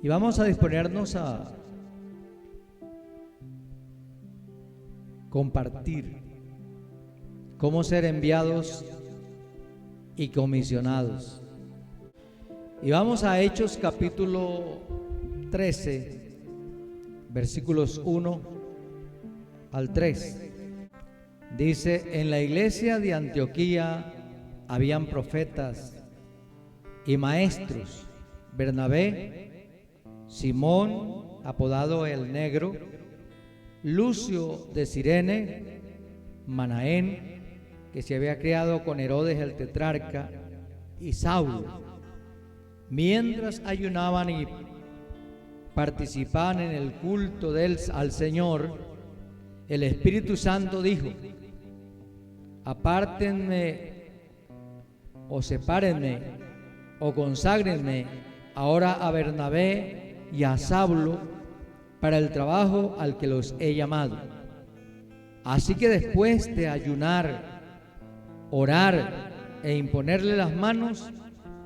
Y vamos a disponernos a compartir cómo ser enviados y comisionados. Y vamos a Hechos capítulo 13, versículos 1 al 3. Dice: en la iglesia de Antioquía habían profetas y maestros: Bernabé, Simón, apodado el Negro, Lucio de Cirene, Manaén, que se había criado con Herodes el tetrarca, y Saulo. Mientras ayunaban y participaban en el culto al Señor, el Espíritu Santo dijo: apártenme o sepárenme o conságrenme ahora a Bernabé y a Saulo para el trabajo al que los he llamado. Así que después de ayunar, orar e imponerle las manos,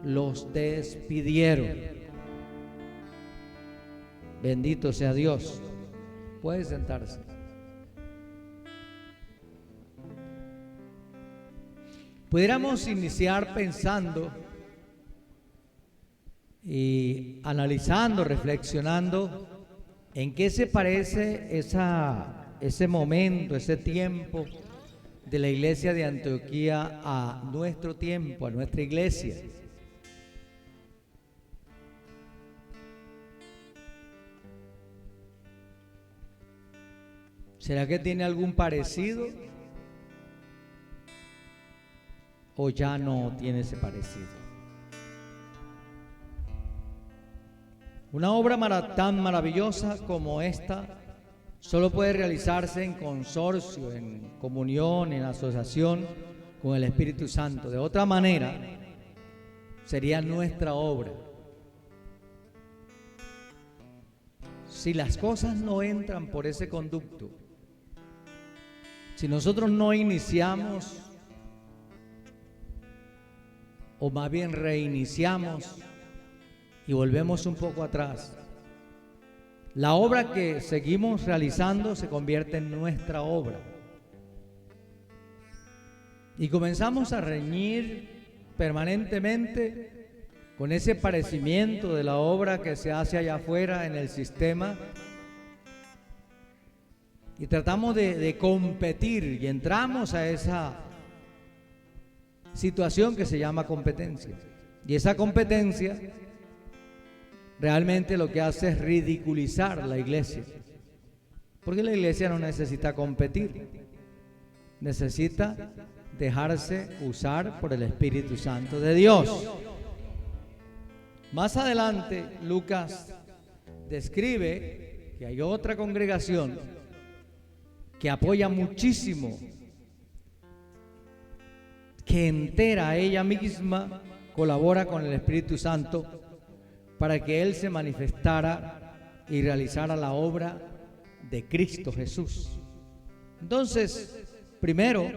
los despidieron. Bendito sea Dios. Puede sentarse. Pudiéramos iniciar pensando y analizando, reflexionando en qué se parece ese momento, ese tiempo de la iglesia de Antioquía a nuestro tiempo, a nuestra iglesia. ¿Será que tiene algún parecido? ¿O ya no tiene ese parecido? Una obra tan maravillosa como esta solo puede realizarse en consorcio, en comunión, en asociación con el Espíritu Santo. De otra manera, sería nuestra obra. Si las cosas no entran por ese conducto, si nosotros no iniciamos, o más bien reiniciamos y volvemos un poco atrás, la obra que seguimos realizando se convierte en nuestra obra. Y comenzamos a reñir permanentemente con ese parecimiento de la obra que se hace allá afuera en el sistema. Y tratamos de competir y entramos a esa situación que se llama competencia. Y esa competencia realmente lo que hace es ridiculizar la iglesia. Porque la iglesia no necesita competir, necesita dejarse usar por el Espíritu Santo de Dios. Más adelante, Lucas describe que hay otra congregación que apoya muchísimo, que entera ella misma colabora con el Espíritu Santo para que Él se manifestara y realizara la obra de Cristo Jesús. Entonces, primero,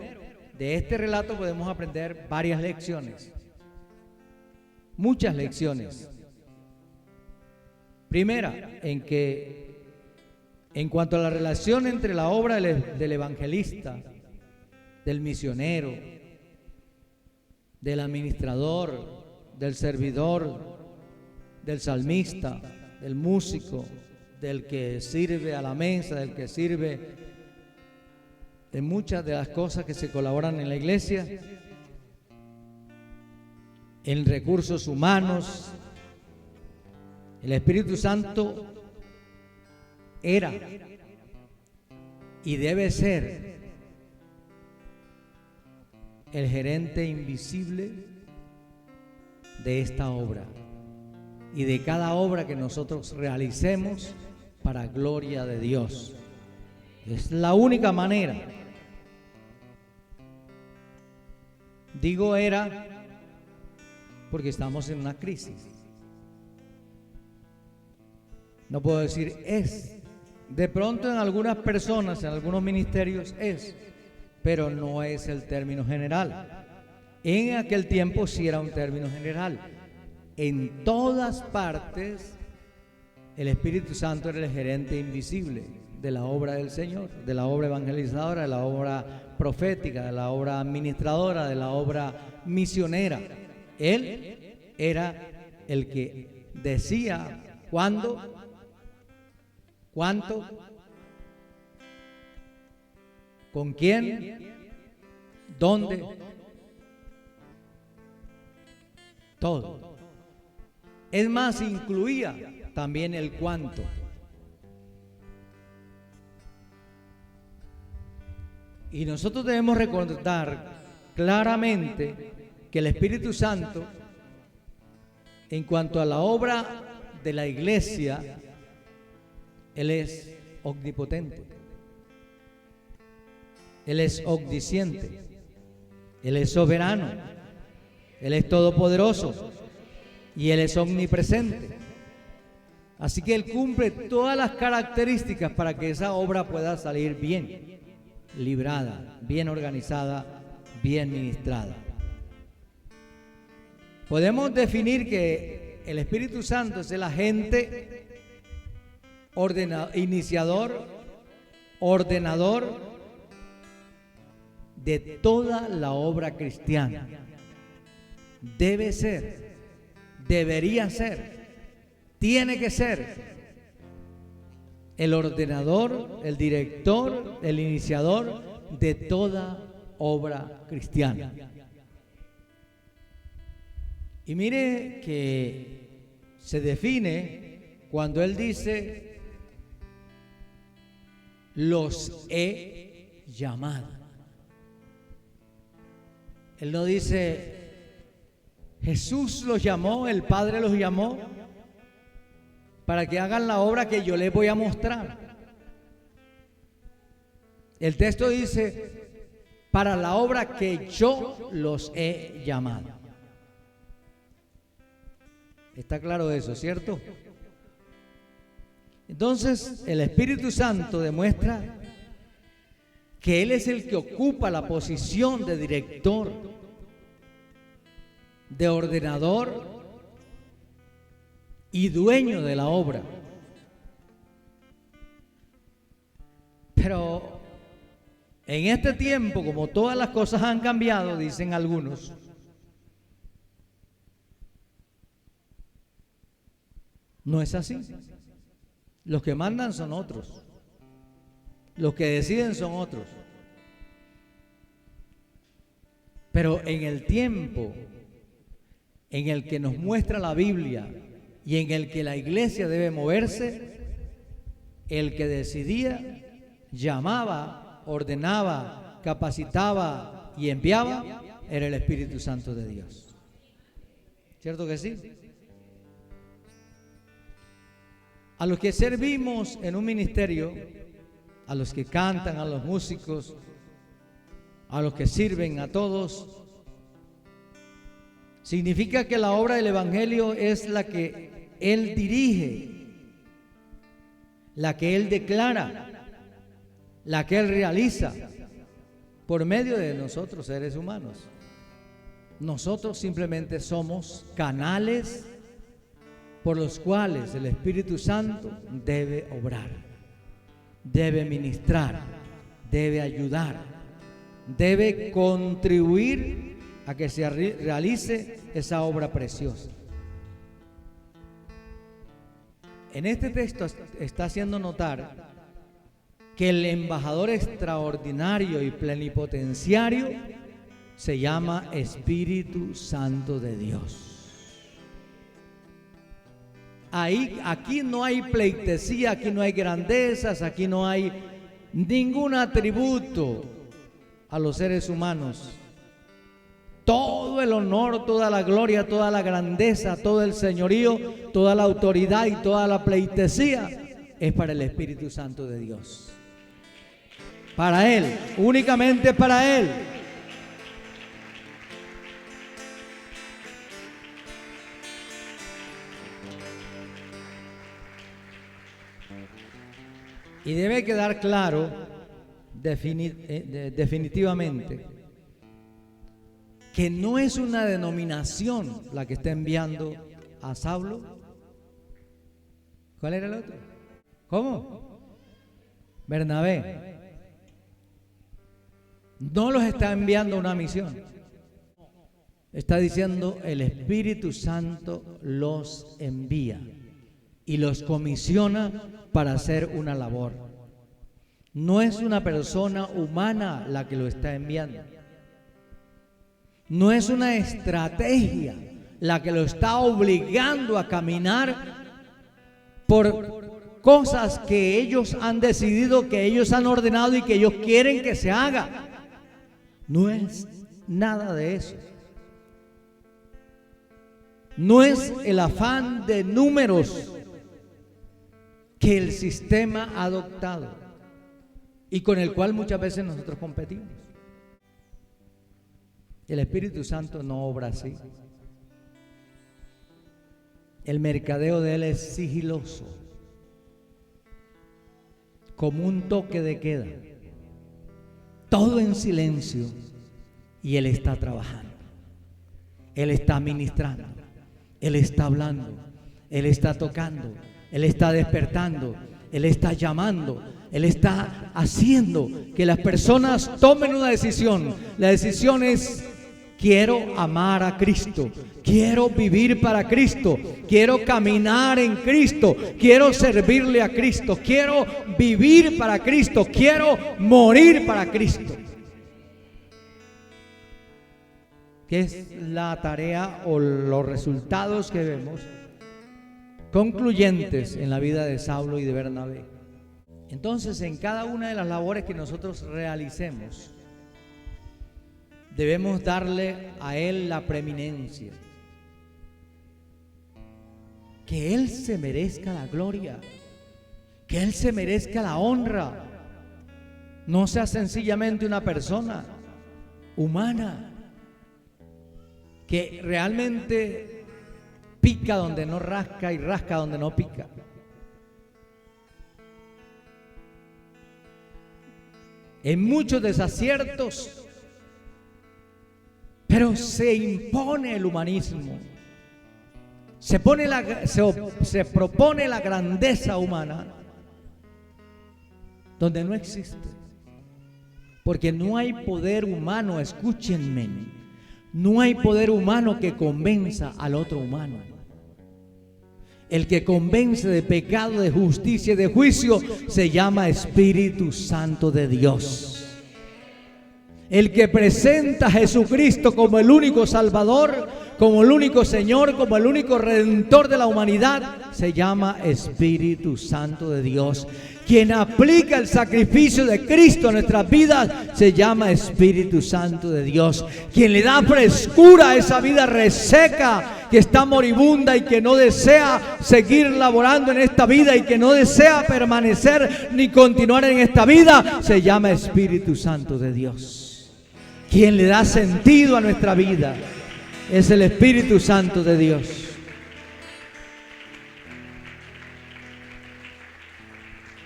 de este relato podemos aprender varias lecciones, muchas lecciones. Primera, en cuanto a la relación entre la obra del evangelista, del misionero, del administrador, del servidor, del salmista, del músico, del que sirve a la mesa, del que sirve de muchas de las cosas que se colaboran en la iglesia, en recursos humanos, el Espíritu Santo era y debe ser el gerente invisible de esta obra y de cada obra que nosotros realicemos para gloria de Dios. Es la única manera. Digo era porque estamos en una crisis. No puedo decir es. De pronto en algunas personas, en algunos ministerios es, pero no es el término general. En aquel tiempo sí era un término general. En todas partes el Espíritu Santo era el gerente invisible de la obra del Señor, de la obra evangelizadora, de la obra profética, de la obra administradora, de la obra misionera. Él era el que decía cuándo, cuánto, con quién, dónde, todo. Es más, incluía también el cuánto. Y nosotros debemos recordar claramente que el Espíritu Santo, en cuanto a la obra de la iglesia, Él es omnipotente, Él es omnisciente, Él es soberano, Él es todopoderoso y Él es omnipresente. Así que Él cumple todas las características para que esa obra pueda salir bien librada, bien organizada, bien ministrada. Podemos definir que el Espíritu Santo es el agente iniciador, ordenador de toda la obra cristiana. Debe ser, debería ser, tiene que ser el ordenador, el director, el iniciador de toda obra cristiana. Y mire que se define cuando Él dice: los he llamado. Él no dice Jesús los llamó, el Padre los llamó para que hagan la obra que yo les voy a mostrar. El texto dice: para la obra que yo los he llamado. ¿Está claro eso, cierto? Entonces, el Espíritu Santo demuestra que Él es el que ocupa la posición de director, de ordenador y dueño de la obra. Pero en este tiempo, como todas las cosas han cambiado, dicen algunos, no es así. Los que mandan son otros. Los que deciden son otros. Pero en el tiempo en el que nos muestra la Biblia y en el que la iglesia debe moverse, el que decidía, llamaba, ordenaba, capacitaba y enviaba era el Espíritu Santo de Dios. ¿Cierto que sí? A los que servimos en un ministerio, a los que cantan, a los músicos, a los que sirven, a todos, significa que la obra del Evangelio es la que Él dirige, la que Él declara, la que Él realiza por medio de nosotros, seres humanos. Nosotros simplemente somos canales por los cuales el Espíritu Santo debe obrar, debe ministrar, debe ayudar, debe contribuir a que se realice esa obra preciosa. En este texto está haciendo notar que el embajador extraordinario y plenipotenciario se llama Espíritu Santo de Dios. Aquí no hay pleitesía, aquí no hay grandezas, aquí no hay ningún atributo a los seres humanos. Todo el honor, toda la gloria, toda la grandeza, todo el señorío, toda la autoridad y toda la pleitesía es para el Espíritu Santo de Dios. Para Él, únicamente para Él. Y debe quedar claro definitivamente que no es una denominación la que está enviando a Saulo ¿Cuál era el otro? ¿Cómo? Bernabé. No los está enviando a una misión. Está diciendo el Espíritu Santo los envía y los comisiona para hacer una labor. No es una persona humana la que lo está enviando. No es una estrategia la que lo está obligando a caminar por cosas que ellos han decidido, que ellos han ordenado y que ellos quieren que se haga. No es nada de eso. No es el afán de números que el sistema ha adoptado y con el cual muchas veces nosotros competimos. El Espíritu Santo no obra así. El mercadeo de Él es sigiloso, como un toque de queda, todo en silencio, y Él está trabajando, Él está ministrando, Él está hablando, Él está tocando, Él está despertando, Él está llamando, Él está haciendo que las personas tomen una decisión. La decisión es: quiero amar a Cristo, quiero vivir para Cristo, quiero caminar en Cristo, quiero servirle a Cristo, quiero vivir para Cristo, quiero morir para Cristo. ¿Qué es la tarea o los resultados que vemos concluyentes en la vida de Saulo y de Bernabé? Entonces, en cada una de las labores que nosotros realicemos, debemos darle a Él la preeminencia, que Él se merezca la gloria, que Él se merezca la honra. No sea sencillamente una persona humana que realmente pica donde no rasca y rasca donde no pica. En muchos desaciertos, pero se impone el humanismo, se propone la grandeza humana donde no existe, porque no hay poder humano, escúchenme, no hay poder humano que convenza al otro humano. El que convence de pecado, de justicia y de juicio se llama Espíritu Santo de Dios. El que presenta a Jesucristo como el único Salvador, como el único Señor, como el único Redentor de la humanidad, se llama Espíritu Santo de Dios. Quien aplica el sacrificio de Cristo a nuestras vidas se llama Espíritu Santo de Dios. Quien le da frescura a esa vida reseca que está moribunda y que no desea seguir laborando en esta vida y que no desea permanecer ni continuar en esta vida, se llama Espíritu Santo de Dios. Quien le da sentido a nuestra vida es el Espíritu Santo de Dios.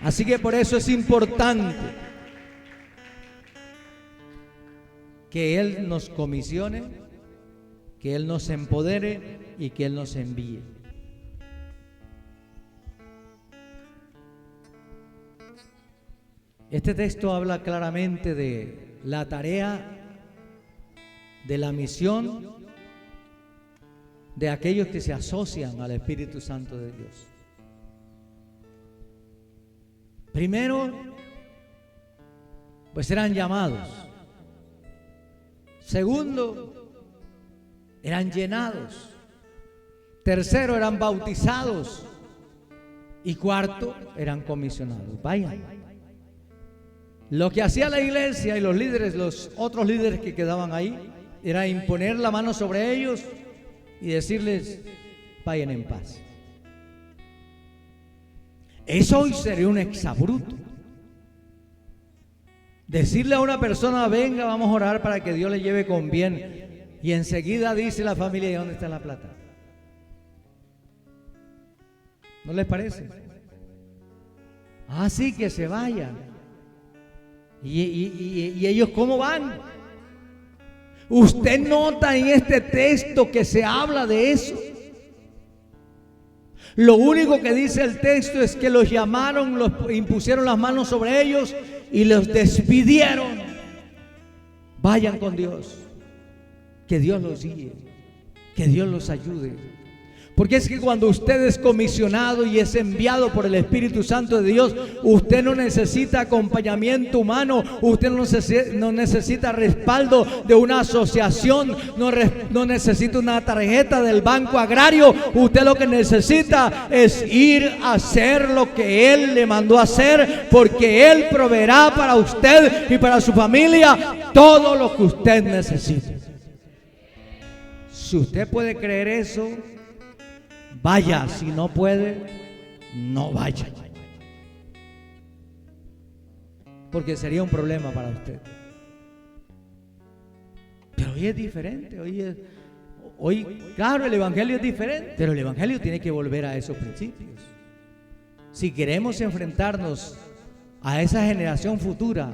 Así que por eso es importante que Él nos comisione, que Él nos empodere y que Él nos envíe. Este texto habla claramente de la tarea, de la misión de aquellos que se asocian al Espíritu Santo de Dios. Primero, pues eran llamados. Segundo, eran llenados. Tercero, eran bautizados. Y cuarto, eran comisionados. Vayan. Lo que hacía la iglesia y los líderes, los otros líderes que quedaban ahí, era imponer la mano sobre ellos y decirles: vayan en paz. Eso hoy sería un exabrupto. Decirle a una persona: venga, vamos a orar para que Dios le lleve con bien, y enseguida dice la familia: ¿y dónde está la plata? ¿No les parece? Sí, que se vayan. ¿Y ellos cómo van? Usted nota en este texto que se habla de eso. Lo único que dice el texto es que los llamaron, los impusieron las manos sobre ellos y los despidieron. Vayan con Dios, que Dios los guíe, que Dios los ayude. Porque es que cuando usted es comisionado y es enviado por el Espíritu Santo de Dios, usted no necesita acompañamiento humano, usted no necesita respaldo de una asociación, no necesita una tarjeta del Banco Agrario. Usted lo que necesita es ir a hacer lo que Él le mandó a hacer, porque Él proveerá para usted y para su familia todo lo que usted necesite. Si usted puede creer eso, vaya. Si no puede, no vaya, porque sería un problema para usted. Pero hoy es diferente. Hoy, claro, el Evangelio es diferente, pero el Evangelio tiene que volver a esos principios. Si queremos enfrentarnos a esa generación futura,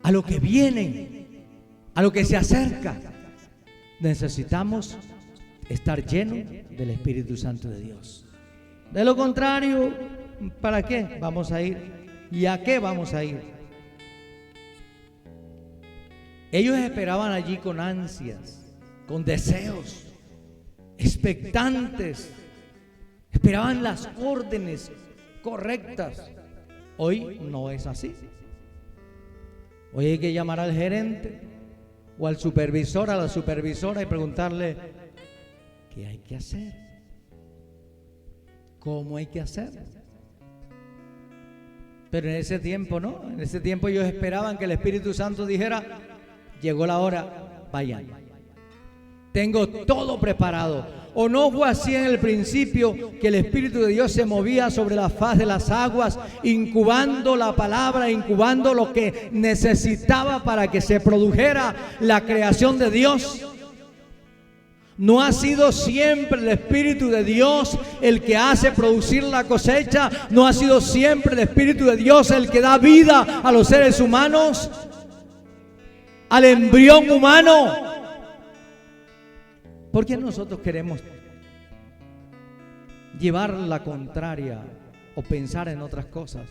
a lo que viene, a lo que se acerca, necesitamos estar llenos del Espíritu Santo de Dios. De lo contrario, ¿para qué vamos a ir? ¿Y a qué vamos a ir? Ellos esperaban allí con ansias, con deseos, expectantes. Esperaban las órdenes correctas. Hoy no es así. Hoy hay que llamar al gerente o al supervisor, a la supervisora, y preguntarle: ¿qué hay que hacer? ¿Cómo hay que hacer? Pero en ese tiempo no. En ese tiempo ellos esperaban que el Espíritu Santo dijera: llegó la hora, vayan. Tengo todo preparado. ¿O no fue así en el principio, que el Espíritu de Dios se movía sobre la faz de las aguas, incubando la palabra, incubando lo que necesitaba para que se produjera la creación de Dios? ¿No ha sido siempre el Espíritu de Dios el que hace producir la cosecha? ¿No ha sido siempre el Espíritu de Dios el que da vida a los seres humanos? Al embrión humano. ¿Por qué nosotros queremos llevar la contraria o pensar en otras cosas?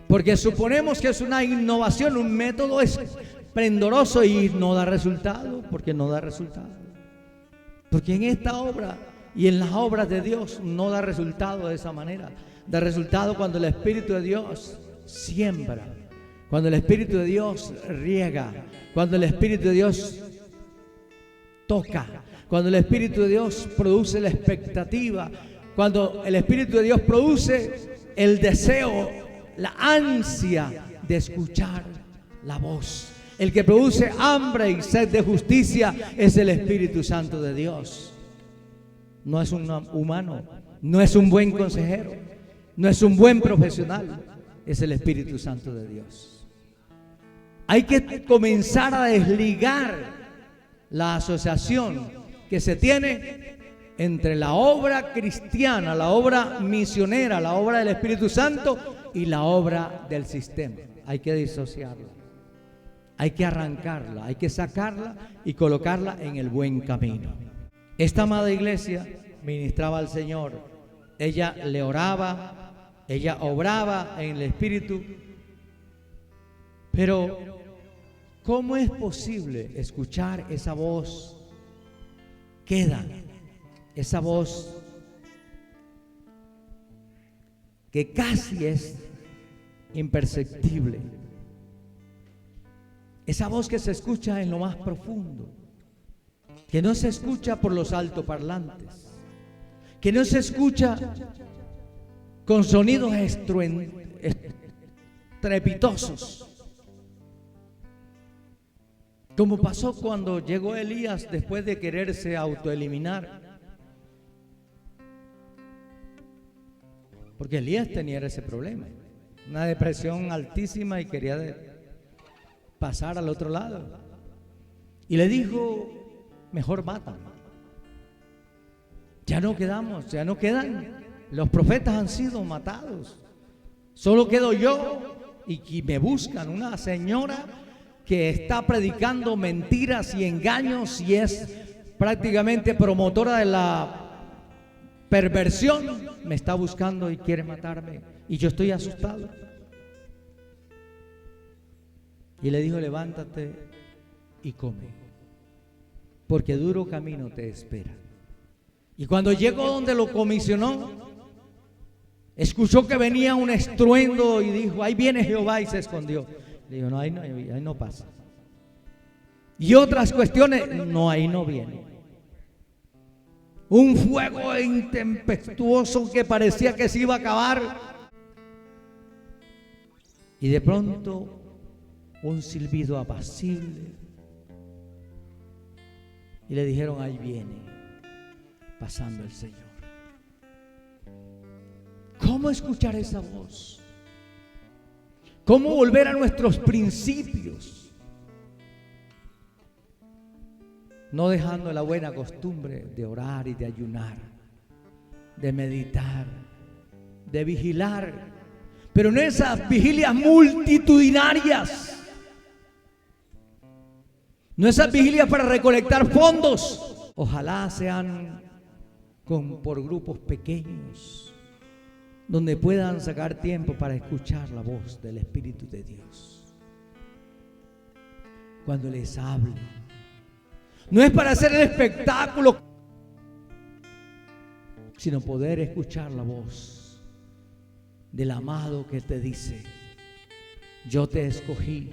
Porque suponemos que es una innovación, un método esplendoroso y no da resultado. ¿Por qué no da resultado? Porque en esta obra y en las obras de Dios no da resultado de esa manera. Da resultado cuando el Espíritu de Dios siembra, cuando el Espíritu de Dios riega, cuando el Espíritu de Dios toca, cuando el Espíritu de Dios produce la expectativa, cuando el Espíritu de Dios produce el deseo, la ansia de escuchar la voz. El que produce hambre y sed de justicia es el Espíritu Santo de Dios. No es un humano, no es un buen consejero, no es un buen profesional, es el Espíritu Santo de Dios. Hay que comenzar a desligar la asociación que se tiene entre la obra cristiana, la obra misionera, la obra del Espíritu Santo y la obra del sistema. Hay que disociarla, hay que arrancarla, hay que sacarla y colocarla en el buen camino. Esta amada iglesia ministraba al Señor. Ella le oraba, ella obraba en el Espíritu. Pero ¿cómo es posible escuchar esa voz? Queda esa voz que casi es imperceptible, esa voz que se escucha en lo más profundo, que no se escucha por los altoparlantes, que no se escucha con sonidos estrepitosos, como pasó cuando llegó Elías después de quererse autoeliminar. Porque Elías tenía ese problema, una depresión altísima, y quería pasar al otro lado. Y le dijo: mejor mátame. Ya no quedan. Los profetas han sido matados. Solo quedo yo, y me buscan una señora que está predicando mentiras y engaños y es prácticamente promotora de la perversión me está buscando y quiere matarme, y yo estoy asustado. Y le dijo: levántate y come, porque duro camino te espera. Y cuando llegó donde lo comisionó, escuchó que venía un estruendo y dijo: ahí viene Jehová, y se escondió. Le dijo: no, ahí no pasa. Y otras cuestiones: no, ahí no viene. Un fuego intempestuoso que parecía que se iba a acabar. Y de pronto un silbido apacible. Y le dijeron: ahí viene pasando el Señor. ¿Cómo escuchar esa voz? ¿Cómo volver a nuestros principios? No dejando la buena costumbre de orar y de ayunar, de meditar, de vigilar, pero no esas vigilias multitudinarias, no esas vigilias para recolectar fondos. Ojalá sean por grupos pequeños, donde puedan sacar tiempo para escuchar la voz del Espíritu de Dios cuando les hable. No es para hacer el espectáculo, sino poder escuchar la voz del amado que te dice: yo te escogí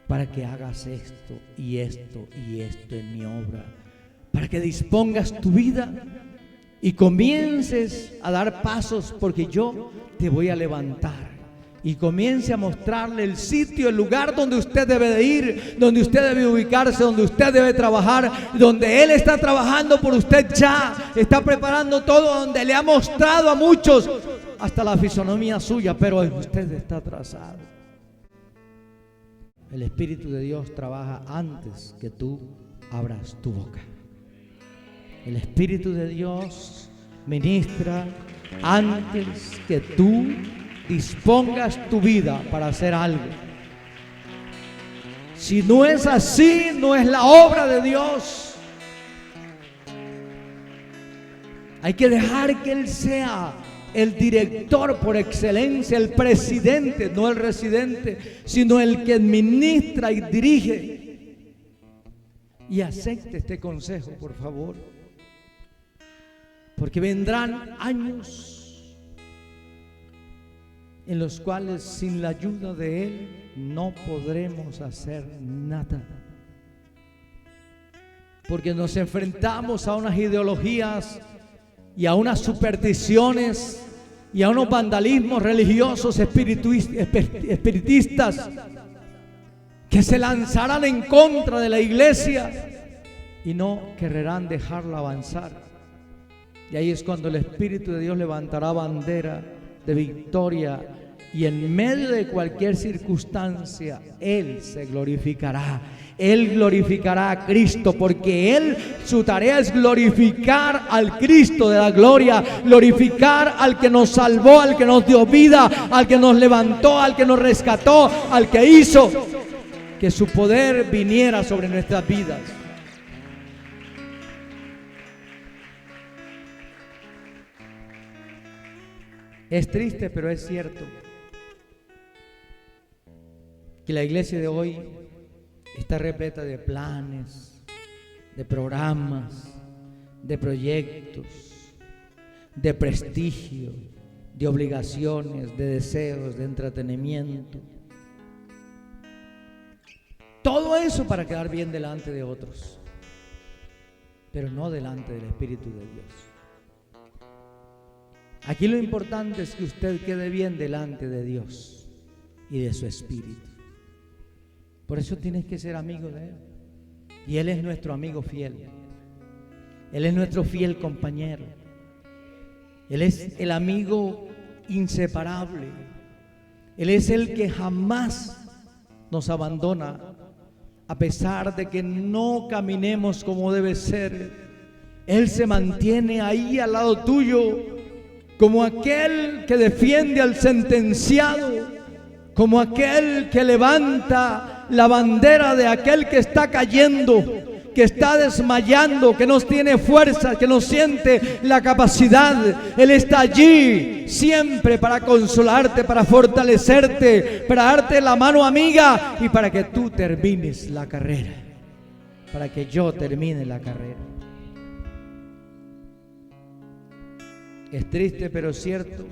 para que hagas esto y esto y esto en mi obra, para que dispongas tu vida y comiences a dar pasos, porque yo te voy a levantar. Y comience a mostrarle el sitio, el lugar donde usted debe de ir, donde usted debe ubicarse, donde usted debe trabajar, donde Él está trabajando por usted ya, está preparando todo, donde le ha mostrado a muchos hasta la fisonomía suya, pero usted está atrasado. El Espíritu de Dios trabaja antes que tú abras tu boca. El Espíritu de Dios ministra antes que tú dispongas tu vida para hacer algo. Si no es así, no es la obra de Dios. Hay que dejar que Él sea el director por excelencia, el presidente, no el residente, sino el que administra y dirige. Y acepte este consejo, por favor, porque vendrán años en los cuales sin la ayuda de Él no podremos hacer nada, porque nos enfrentamos a unas ideologías y a unas supersticiones y a unos vandalismos religiosos espiritistas que se lanzarán en contra de la iglesia y no querrán dejarla avanzar. Y ahí es cuando el Espíritu de Dios levantará bandera de victoria, y en medio de cualquier circunstancia Él se glorificará. Él glorificará a Cristo, porque Él, su tarea es glorificar al Cristo de la gloria, glorificar al que nos salvó, al que nos dio vida, al que nos levantó, al que nos rescató, al que hizo que su poder viniera sobre nuestras vidas. Es triste, pero es cierto que la iglesia de hoy está repleta de planes, de programas, de proyectos, de prestigio, de obligaciones, de deseos, de entretenimiento. Todo eso para quedar bien delante de otros, pero no delante del Espíritu de Dios. Aquí lo importante es que usted quede bien delante de Dios y de su Espíritu. Por eso tienes que ser amigo de Él. Y Él es nuestro amigo fiel. Él es nuestro fiel compañero. Él es el amigo inseparable. Él es el que jamás nos abandona, a pesar de que no caminemos como debe ser. Él se mantiene ahí al lado tuyo, como aquel que defiende al sentenciado, como aquel que levanta la bandera de aquel que está cayendo, que está desmayando, que no tiene fuerza, que no siente la capacidad, Él está allí siempre para consolarte, para fortalecerte, para darte la mano amiga y para que tú termines la carrera, para que yo termine la carrera. Es triste pero cierto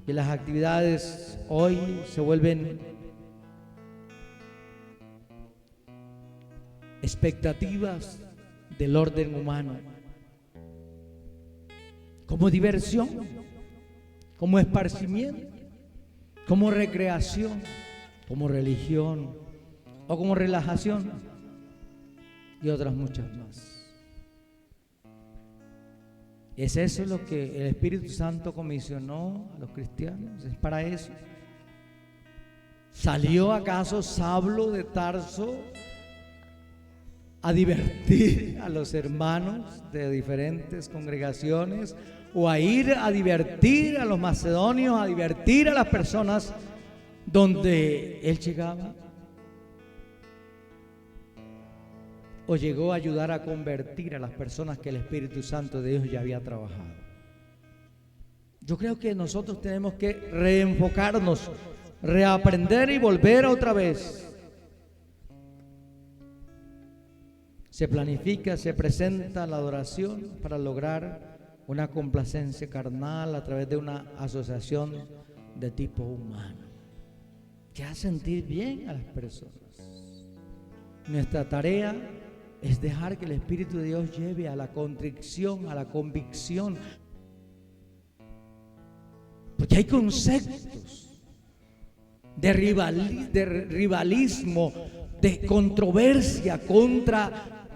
que las actividades hoy se vuelven expectativas del orden humano, como diversión, como esparcimiento, como recreación, como religión o como relajación y otras muchas más. ¿Es eso lo que el Espíritu Santo comisionó a los cristianos? ¿Es para eso? ¿Salió acaso Saulo de Tarso a divertir a los hermanos de diferentes congregaciones o a ir a divertir a los macedonios, a divertir a las personas donde él llegaba? ¿O llegó a ayudar a convertir a las personas que el Espíritu Santo de Dios ya había trabajado? Yo creo que nosotros tenemos que reenfocarnos, reaprender y volver otra vez. Se planifica, se presenta la adoración para lograr una complacencia carnal a través de una asociación de tipo humano, que hace sentir bien a las personas. Nuestra tarea es dejar que el Espíritu de Dios lleve a la contrición, a la convicción, porque hay conceptos de rivalismo, de controversia contra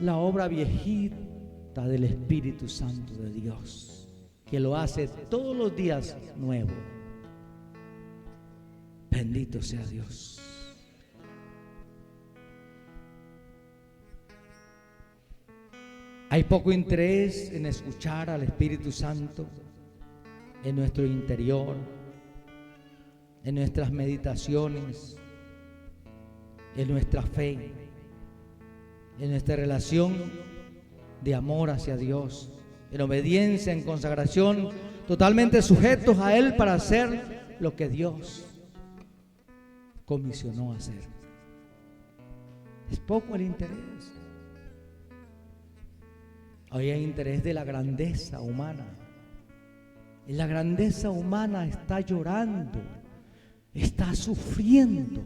la obra viejita del Espíritu Santo de Dios, que lo hace todos los días nuevo. Bendito sea Dios. Hay poco interés en escuchar al Espíritu Santo en nuestro interior, en nuestras meditaciones, en nuestra fe, en nuestra relación de amor hacia Dios, en obediencia, en consagración, totalmente sujetos a Él para hacer lo que Dios comisionó hacer. Es poco el interés. Hoy hay interés de la grandeza humana. Y la grandeza humana está llorando, está sufriendo,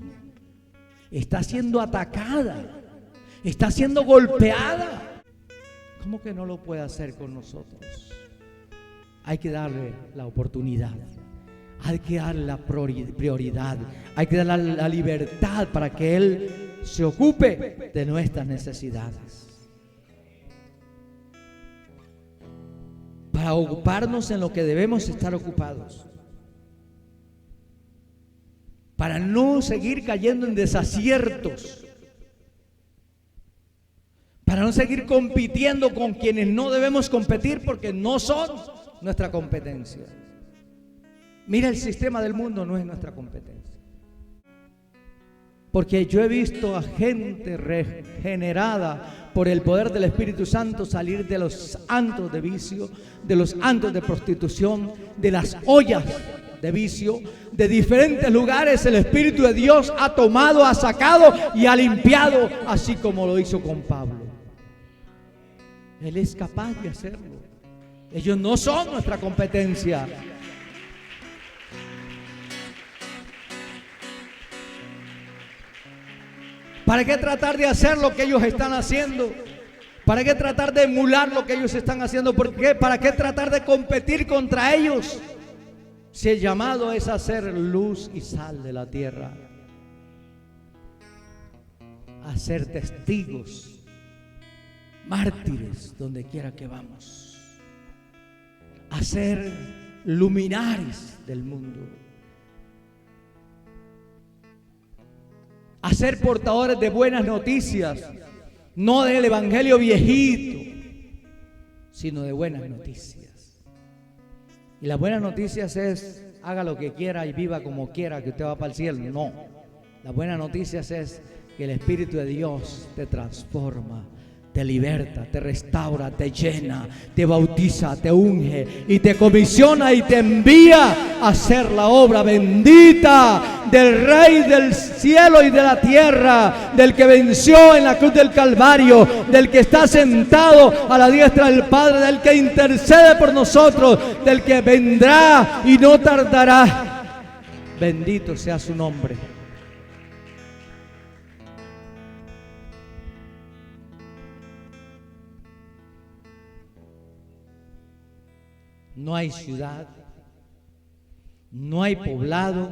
está siendo atacada, está siendo golpeada. ¿Cómo que no lo puede hacer con nosotros? Hay que darle la oportunidad, hay que darle la prioridad, hay que darle la libertad para que Él se ocupe de nuestras necesidades. Para ocuparnos en lo que debemos estar ocupados, para no seguir cayendo en desaciertos, para no seguir compitiendo con quienes no debemos competir porque no son nuestra competencia. Mira, el sistema del mundo no es nuestra competencia, porque yo he visto a gente regenerada por el poder del Espíritu Santo salir de los antros de vicio, de los antros de prostitución, de las ollas de vicio, de diferentes lugares. El Espíritu de Dios ha tomado, ha sacado y ha limpiado, así como lo hizo con Pablo. Él es capaz de hacerlo. Ellos no son nuestra competencia. ¿Para qué tratar de hacer lo que ellos están haciendo? ¿Para qué tratar de emular lo que ellos están haciendo? ¿Por qué? ¿Para qué tratar de competir contra ellos? Si el llamado es a ser luz y sal de la tierra, a ser testigos, mártires donde quiera que vamos, a ser luminares del mundo, a ser portadores de buenas noticias, no del evangelio viejito, sino de buenas noticias. Y las buenas noticias es: haga lo que quiera y viva como quiera, que usted va para el cielo. No, las buenas noticias es que el Espíritu de Dios te transforma, te liberta, te restaura, te llena, te bautiza, te unge y te comisiona y te envía a hacer la obra bendita del Rey del cielo y de la tierra, del que venció en la cruz del Calvario, del que está sentado a la diestra del Padre, del que intercede por nosotros, del que vendrá y no tardará. Bendito sea su nombre. No hay ciudad, no hay poblado,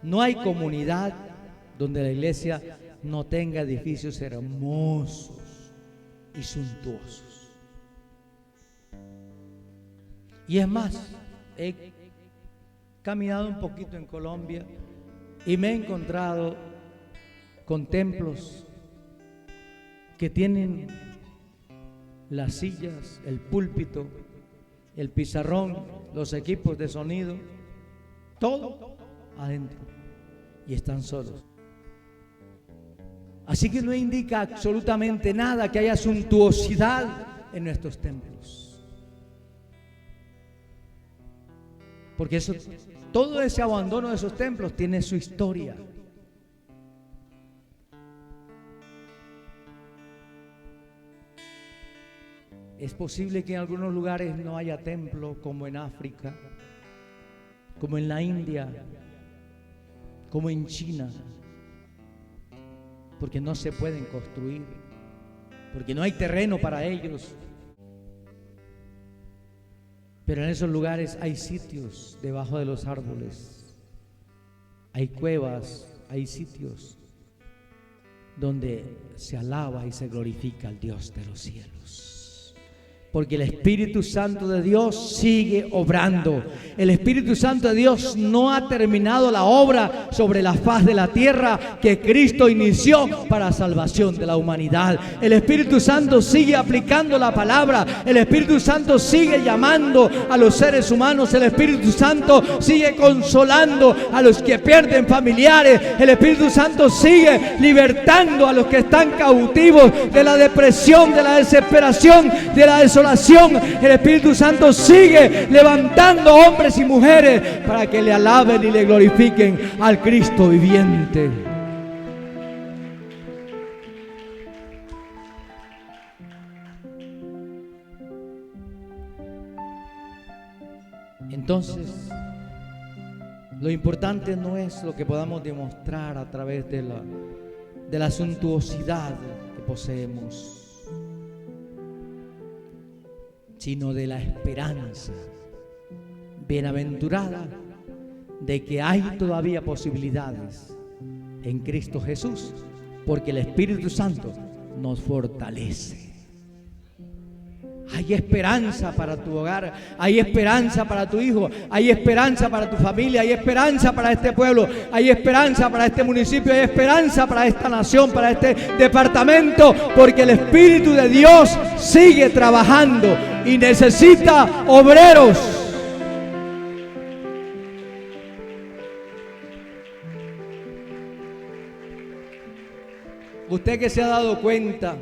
no hay comunidad donde la iglesia no tenga edificios hermosos y suntuosos. Y es más, he caminado un poquito en Colombia y me he encontrado con templos que tienen las sillas, el púlpito, el pizarrón, los equipos de sonido, todo adentro, y están solos. Así que no indica absolutamente nada que haya suntuosidad en nuestros templos, porque eso, todo ese abandono de esos templos tiene su historia. Es posible que en algunos lugares no haya templo, como en África, como en la India, como en China, porque no se pueden construir, porque no hay terreno para ellos. Pero en esos lugares hay sitios debajo de los árboles, hay cuevas, hay sitios donde se alaba y se glorifica al Dios de los cielos. Porque el Espíritu Santo de Dios sigue obrando. El Espíritu Santo de Dios no ha terminado la obra sobre la faz de la tierra que Cristo inició para salvación de la humanidad. El Espíritu Santo sigue aplicando la palabra. El Espíritu Santo sigue llamando a los seres humanos. El Espíritu Santo sigue consolando a los que pierden familiares. El Espíritu Santo sigue libertando a los que están cautivos de la depresión, de la desesperación, de la desolación. El Espíritu Santo sigue levantando hombres y mujeres para que le alaben y le glorifiquen al Cristo viviente. Entonces, lo importante no es lo que podamos demostrar a través de la suntuosidad que poseemos, sino de la esperanza bienaventurada de que hay todavía posibilidades en Cristo Jesús, porque el Espíritu Santo nos fortalece. Hay esperanza para tu hogar, hay esperanza para tu hijo, hay esperanza para tu familia, hay esperanza para este pueblo, hay esperanza para este municipio, hay esperanza para esta nación, para este departamento, porque el Espíritu de Dios sigue trabajando y necesita obreros. Usted que se ha dado cuenta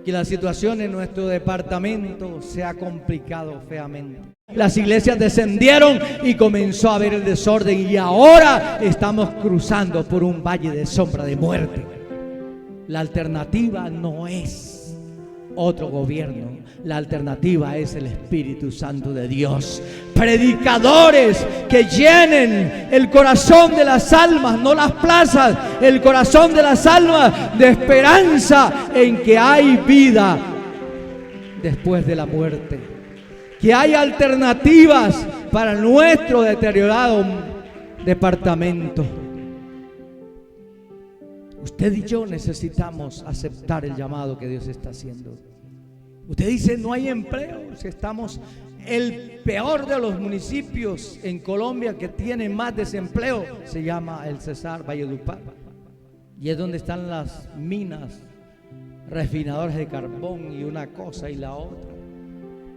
que la situación en nuestro departamento se ha complicado feamente. Las iglesias descendieron y comenzó a haber el desorden, y ahora estamos cruzando por un valle de sombra de muerte. La alternativa no es otro gobierno, la alternativa es el Espíritu Santo de Dios. Predicadores que llenen el corazón de las almas, no las plazas, el corazón de las almas de esperanza en que hay vida después de la muerte, que hay alternativas para nuestro deteriorado departamento. Usted y yo necesitamos aceptar el llamado que Dios está haciendo. Usted dice, no hay empleo. Si estamos el peor de los municipios en Colombia que tiene más desempleo, se llama el Cesar, Valledupar, y es donde están las minas, refinadores de carbón y una cosa y la otra,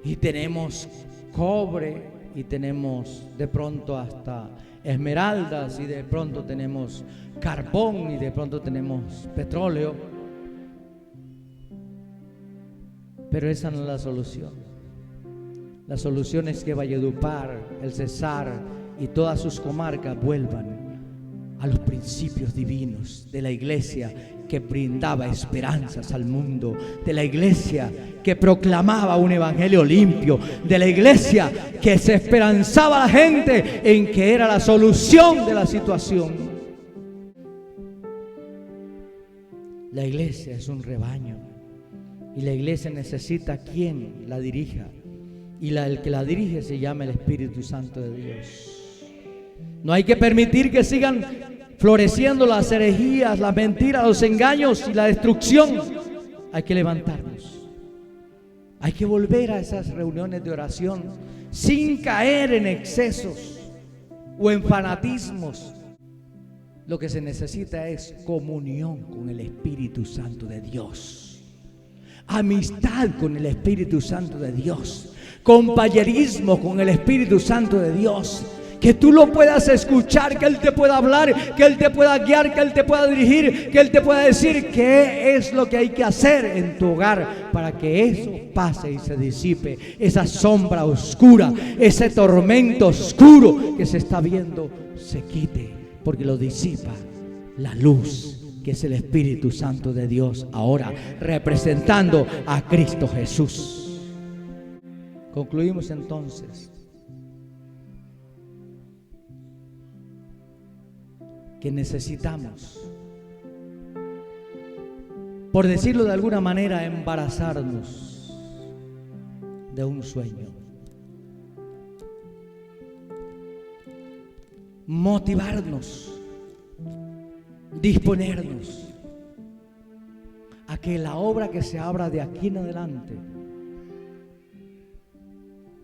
y tenemos cobre y tenemos de pronto hasta esmeraldas y de pronto tenemos carbón y de pronto tenemos petróleo. Pero esa no es la solución. La solución es que Valledupar, el Cesar y todas sus comarcas vuelvan a los principios divinos de la iglesia que brindaba esperanzas al mundo, de la iglesia que proclamaba un evangelio limpio, de la iglesia que se esperanzaba a la gente en que era la solución de la situación. La iglesia es un rebaño y la iglesia necesita quien la dirija, y el que la dirige se llama el Espíritu Santo de Dios. No hay que permitir que sigan floreciendo las herejías, las mentiras, los engaños y la destrucción. Hay que levantarnos. Hay que volver a esas reuniones de oración sin caer en excesos o en fanatismos. Lo que se necesita es comunión con el Espíritu Santo de Dios, amistad con el Espíritu Santo de Dios, compañerismo con el Espíritu Santo de Dios. Que tú lo puedas escuchar, que Él te pueda hablar, que Él te pueda guiar, que Él te pueda dirigir, que Él te pueda decir qué es lo que hay que hacer en tu hogar para que eso pase y se disipe, esa sombra oscura, ese tormento oscuro que se está viendo, se quite, porque lo disipa la luz, que es el Espíritu Santo de Dios, ahora representando a Cristo Jesús. Concluimos entonces que necesitamos, por decirlo de alguna manera, embarazarnos de un sueño, motivarnos, disponernos a que la obra que se abra de aquí en adelante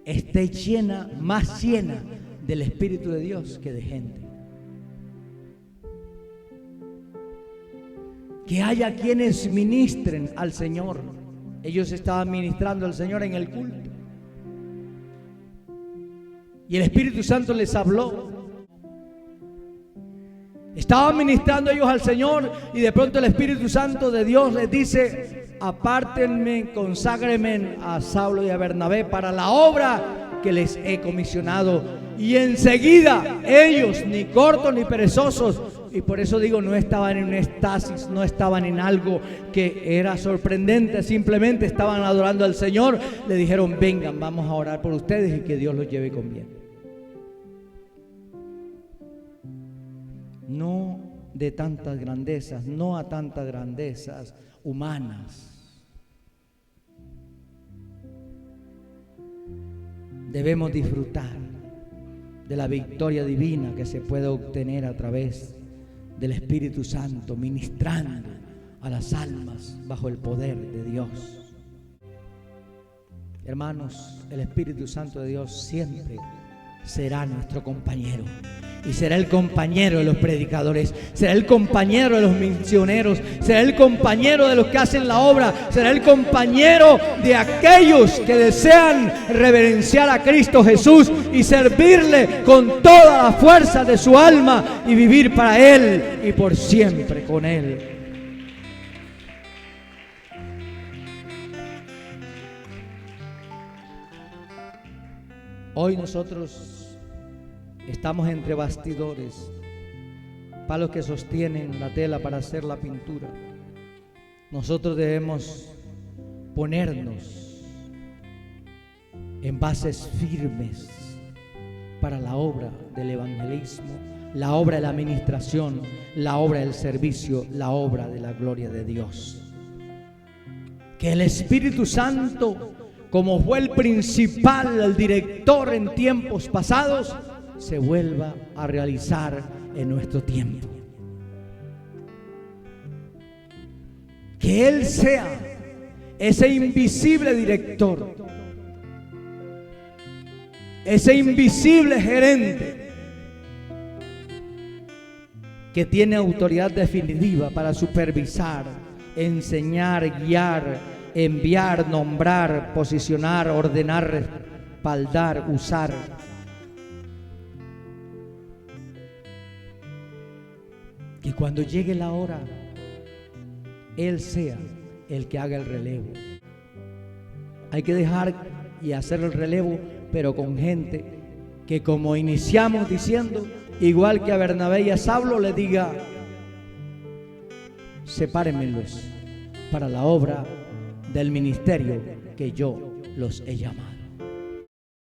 esté llena, más llena del Espíritu de Dios que de gente. Que haya quienes ministren al Señor. Ellos estaban ministrando al Señor en el culto y el Espíritu Santo les habló. Estaban ministrando ellos al Señor y de pronto el Espíritu Santo de Dios les dice: apártenme, conságrenme a Saulo y a Bernabé para la obra que les he comisionado. Y enseguida ellos, ni cortos ni perezosos, y por eso digo, no estaban en un estasis, no estaban en algo que era sorprendente, simplemente estaban adorando al Señor. Le dijeron: vengan, vamos a orar por ustedes y que Dios los lleve con bien. No de tantas grandezas, no a tantas grandezas humanas. Debemos disfrutar de la victoria divina que se puede obtener a través del Espíritu Santo, ministrando a las almas bajo el poder de Dios. Hermanos, el Espíritu Santo de Dios siempre será nuestro compañero, y será el compañero de los predicadores, será el compañero de los misioneros, será el compañero de los que hacen la obra, será el compañero de aquellos que desean reverenciar a Cristo Jesús y servirle con toda la fuerza de su alma y vivir para Él y por siempre con Él. Hoy nosotros estamos entre bastidores, palos que sostienen la tela para hacer la pintura. Nosotros debemos ponernos en bases firmes para la obra del evangelismo, la obra de la administración, la obra del servicio, la obra de la gloria de Dios. Que el Espíritu Santo, como fue el principal, el director en tiempos pasados, se vuelva a realizar en nuestro tiempo. Que Él sea ese invisible director, ese invisible gerente que tiene autoridad definitiva para supervisar, enseñar, guiar, enviar, nombrar, posicionar, ordenar, respaldar, usar. cuando llegue la hora, Él sea el que haga el relevo. Hay que dejar y hacer el relevo, pero con gente que, como iniciamos diciendo, igual que a Bernabé y a Saulo, le diga: sepárenmelos para la obra del ministerio que yo los he llamado.